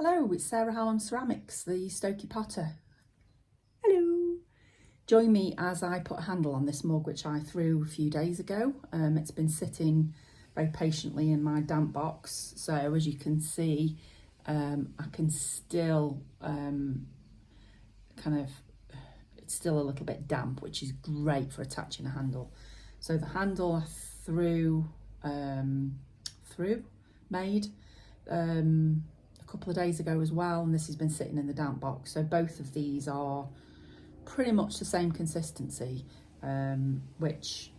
Hello, it's Sarah Hallam Ceramics, the Stokey Potter. Hello. Join me as I put a handle on this mug which I threw a few days ago. It's been sitting very patiently in my damp box, so as you can see I can still it's still a little bit damp, which is great for attaching a handle. So the handle I made a couple of days ago as well, and this has been sitting in the damp box. So both of these are pretty much the same consistency, which,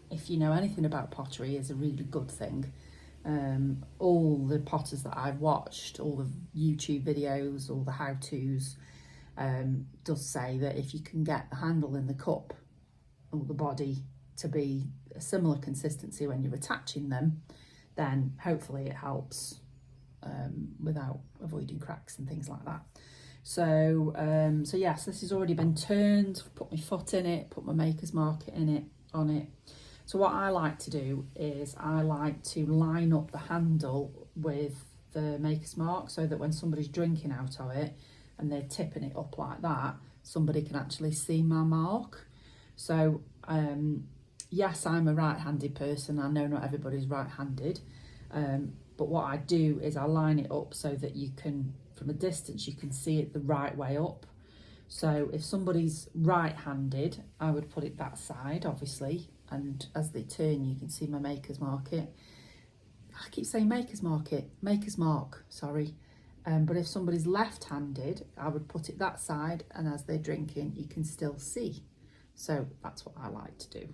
if you know anything about pottery, is a really good thing. All the potters that I've watched, all the YouTube videos, all the how-tos, does say that if you can get the handle in the cup or the body to be a similar consistency when you're attaching them, then hopefully it helps without avoiding cracks and things like that. So yes, this has already been turned, put my foot in it, put my maker's mark on it. So what I like to do is I like to line up the handle with the maker's mark, so that when somebody's drinking out of it and they're tipping it up like that, somebody can actually see my mark. So yes, I'm a right-handed person. I know not everybody's right-handed, but what I do is I line it up so that you can, from a distance, you can see it the right way up. So if somebody's right-handed, I would put it that side, obviously, and as they turn, you can see my maker's market. I keep saying maker's mark, sorry. But if somebody's left-handed, I would put it that side, and as they're drinking, you can still see. So that's what I like to do.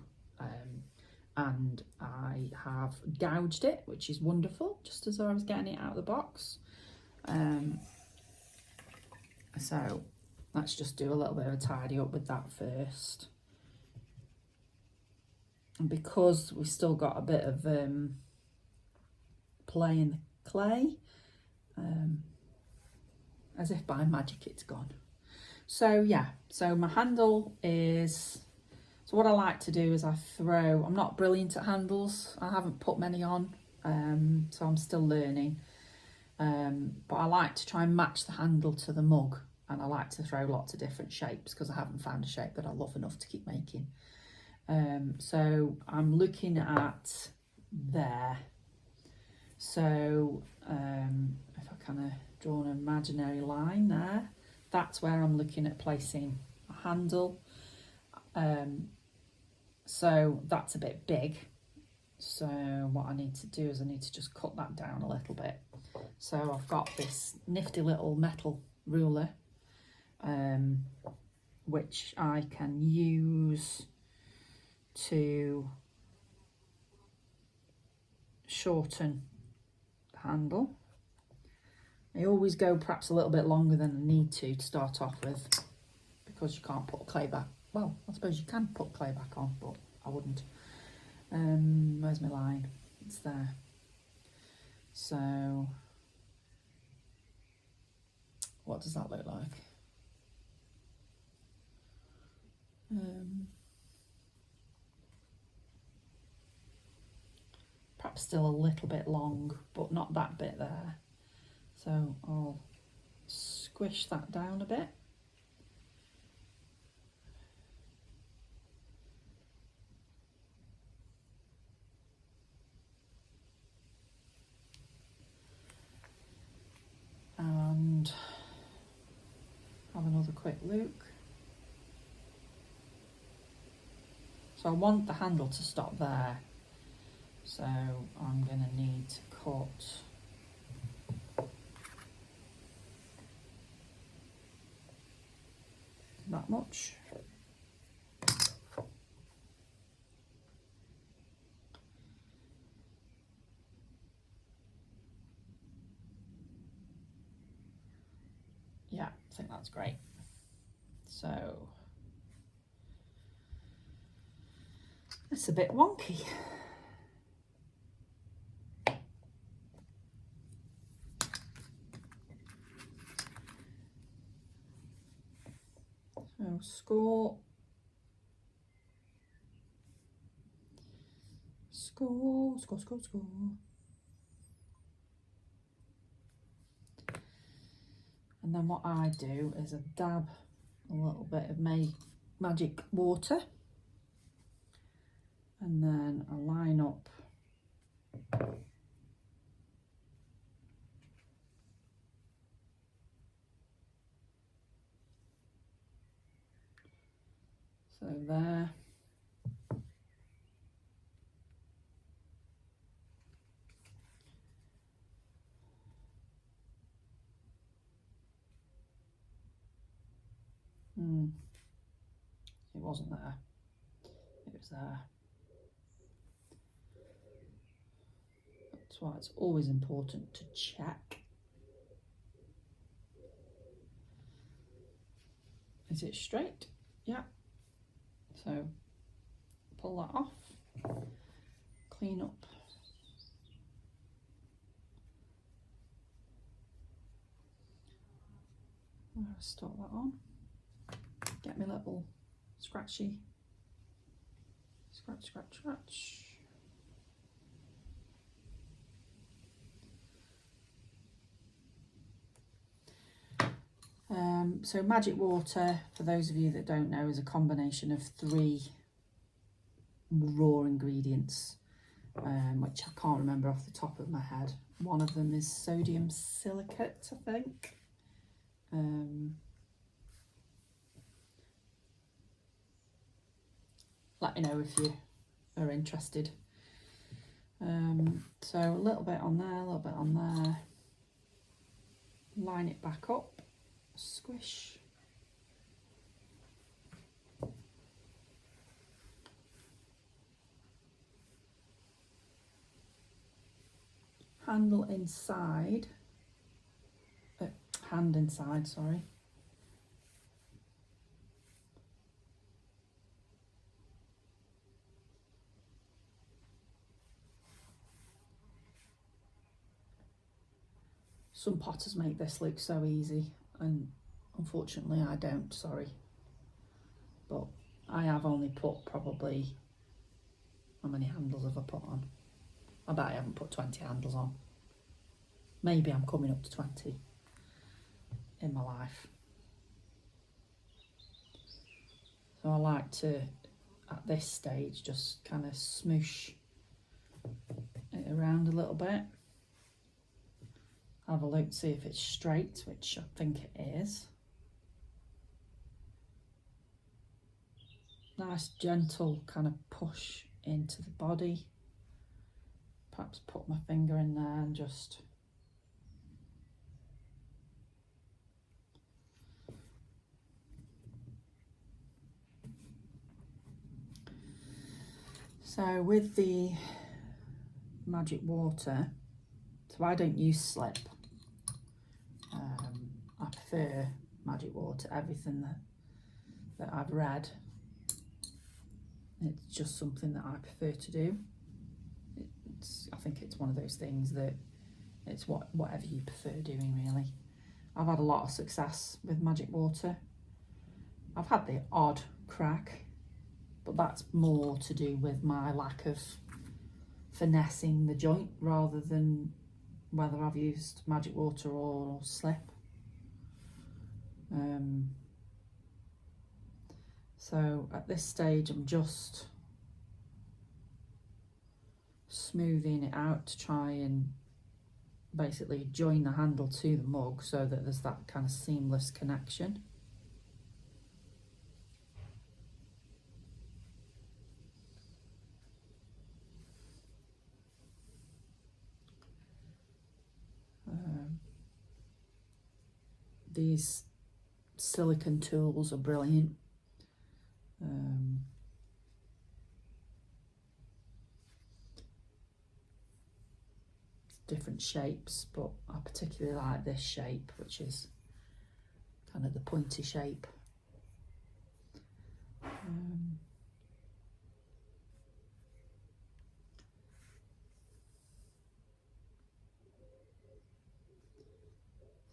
And I have gouged it, which is wonderful, just as I was getting it out of the box. So let's just do a little bit of a tidy up with that first. And because we've still got a bit of play in the clay, as if by magic it's gone. So yeah, so my handle is, so what I like to do is I'm not brilliant at handles, I haven't put many on, so I'm still learning, but I like to try and match the handle to the mug, and I like to throw lots of different shapes because I haven't found a shape that I love enough to keep making. So I'm looking at there, so if I kind of draw an imaginary line there, that's where I'm looking at placing a handle. So that's a bit big, so what I need to do is I need to just cut that down a little bit. So I've got this nifty little metal ruler, which I can use to shorten the handle. I always go perhaps a little bit longer than I need to start off with, because you can't put clay back. Well, I suppose you can put clay back on, but I wouldn't. Where's my line? It's there. So what does that look like? Perhaps still a little bit long, but not that bit there. So I'll squish that down a bit. And have another quick look. So I want the handle to stop there, so I'm going to need to cut that much. Yeah, I think that's great. So it's a bit wonky. So score. And then what I do is I dab a little bit of magic water, and then I line up so there. It wasn't there, it was there. That's why it's always important to check. Is it straight? Yeah. So pull that off, clean up. Stop that on. Get my little scratchy, scratch, scratch, scratch. So magic water, for those of you that don't know, is a combination of 3 raw ingredients, which I can't remember off the top of my head. One of them is sodium silicate, I think. Let me know if you are interested. So a little bit on there, a little bit on there. Line it back up, squish. Handle inside, hand inside, sorry. Some potters make this look so easy, and unfortunately I don't, sorry. But I have only put probably, how many handles have I put on? I bet I haven't put 20 handles on. Maybe I'm coming up to 20 in my life. So I like to, at this stage, just kind of smoosh it around a little bit. Have a look, see if it's straight, which I think it is. Nice gentle kind of push into the body. Perhaps put my finger in there and just so with the magic water, so I don't use slip. I prefer magic water. Everything that I've read, it's just something that I prefer to do. I think it's one of those things that it's whatever you prefer doing, really. I've had a lot of success with magic water. I've had the odd crack, but that's more to do with my lack of finessing the joint rather than whether I've used magic water or slip. So at this stage I'm just smoothing it out to try and basically join the handle to the mug so that there's that kind of seamless connection. These silicone tools are brilliant. Different shapes, but I particularly like this shape, which is kind of the pointy shape.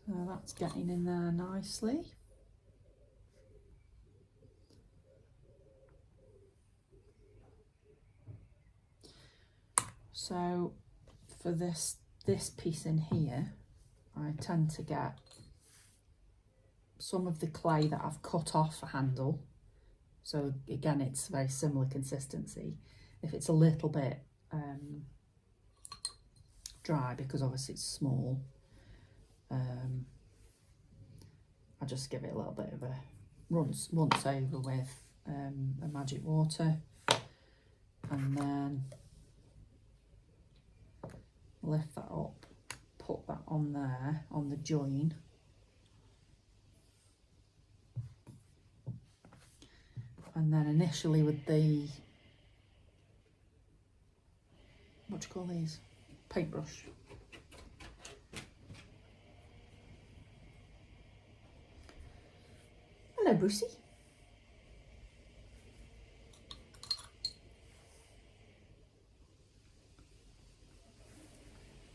So that's getting in there nicely. So for this piece in here, I tend to get some of the clay that I've cut off a handle. So again, it's very similar consistency. If it's a little bit dry, because obviously it's small, I just give it a little bit of a once over with a magic water, and then lift that up, put that on there on the join, and then initially with the, what do you call these, paintbrush, hello Brucey.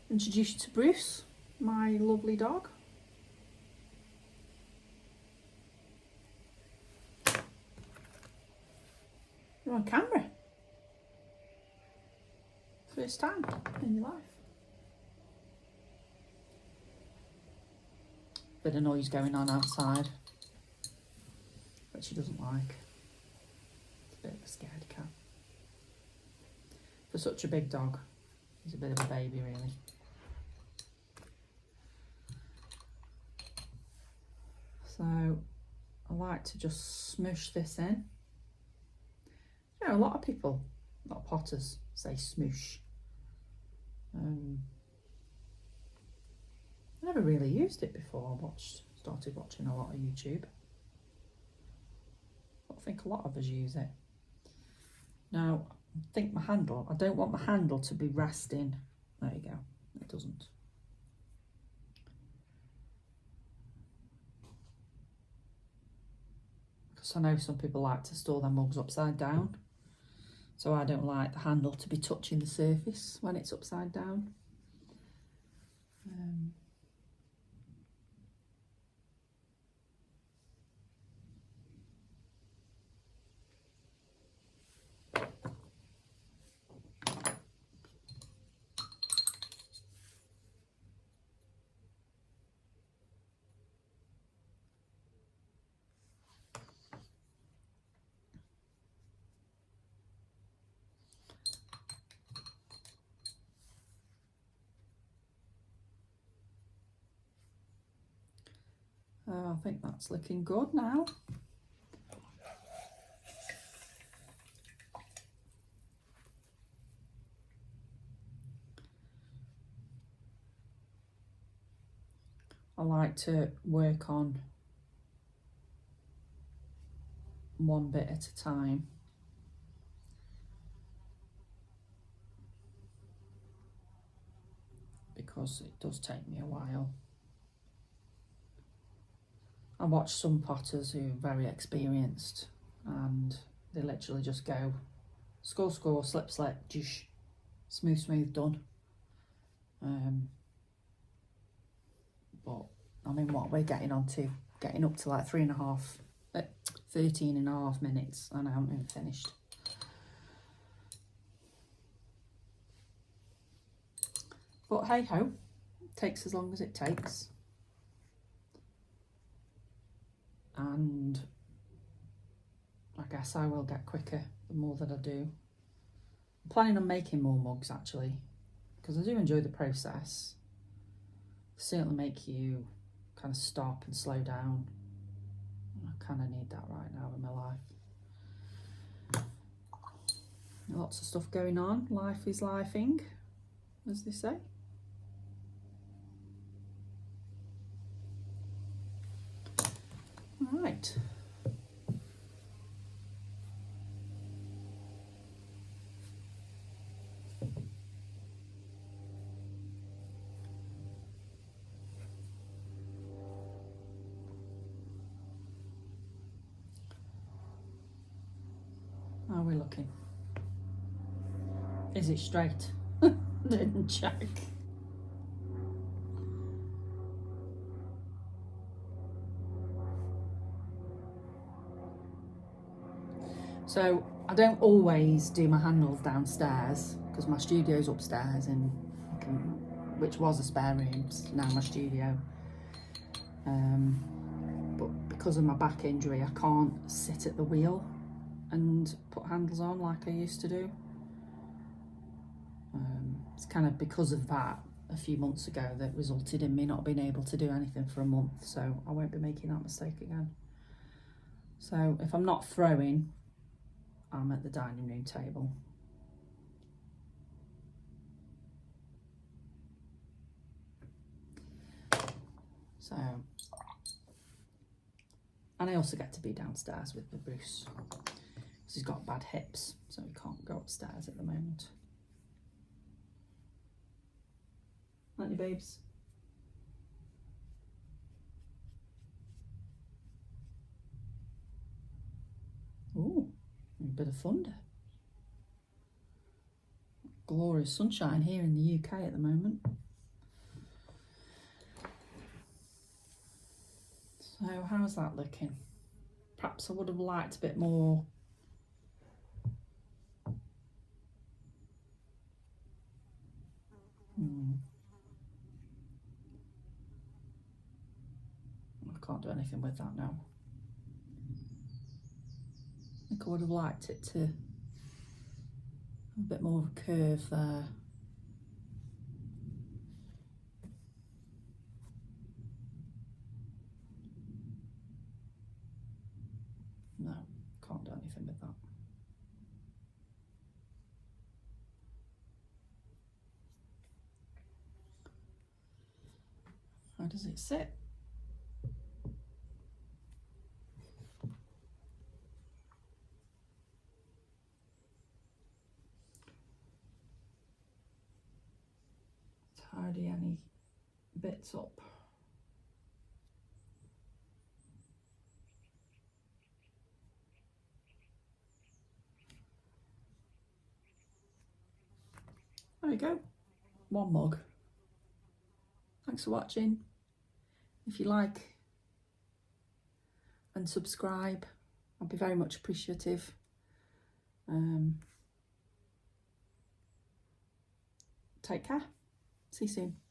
Introduce you to Bruce, my lovely dog. You're on camera. First time in your life. Bit of noise going on outside, but she doesn't like. It's a bit of a scaredy cat. For such a big dog, he's a bit of a baby really. So I like to just smoosh this in. You know, a lot of people, a lot of potters, say smoosh. I never really used it before I started watching a lot of YouTube. I think a lot of us use it. Now, I think my handle, I don't want my handle to be resting. There you go, it doesn't. Because I know some people like to store their mugs upside down. So I don't like the handle to be touching the surface when it's upside down. I think that's looking good now. I like to work on one bit at a time. Because it does take me a while. I watch some potters who are very experienced and they literally just go score, score, slip, slip, jush, smooth, smooth, done. But I mean, what we're getting up to like 13 and a half minutes and I haven't even finished. But hey ho, it takes as long as it takes. And I guess I will get quicker the more that I do. I'm planning on making more mugs actually, because I do enjoy the process. They certainly make you kind of stop and slow down. I kind of need that right now in my life. Lots of stuff going on. Life is lifing, as they say. Right. How are we looking? Is it straight? Didn't check. So I don't always do my handles downstairs because my studio's upstairs and which was a spare room, it's now my studio. But because of my back injury, I can't sit at the wheel and put handles on like I used to do. It's kind of because of that a few months ago that resulted in me not being able to do anything for a month, so I won't be making that mistake again. So if I'm not throwing, I'm at the dining room table. So, and I also get to be downstairs with the Bruce because he's got bad hips, so he can't go upstairs at the moment. Aren't you, babes? Ooh, a bit of thunder. Glorious sunshine here in the UK at the moment. So how's that looking? Perhaps I would have liked a bit more I can't do anything with that now. I think I would have liked it to have a bit more of a curve there. No, can't do anything with that. How does it sit? Tidy any bits up. There you go, one mug. Thanks for watching. If you like and subscribe, I'd be very much appreciative. Take care. See you soon.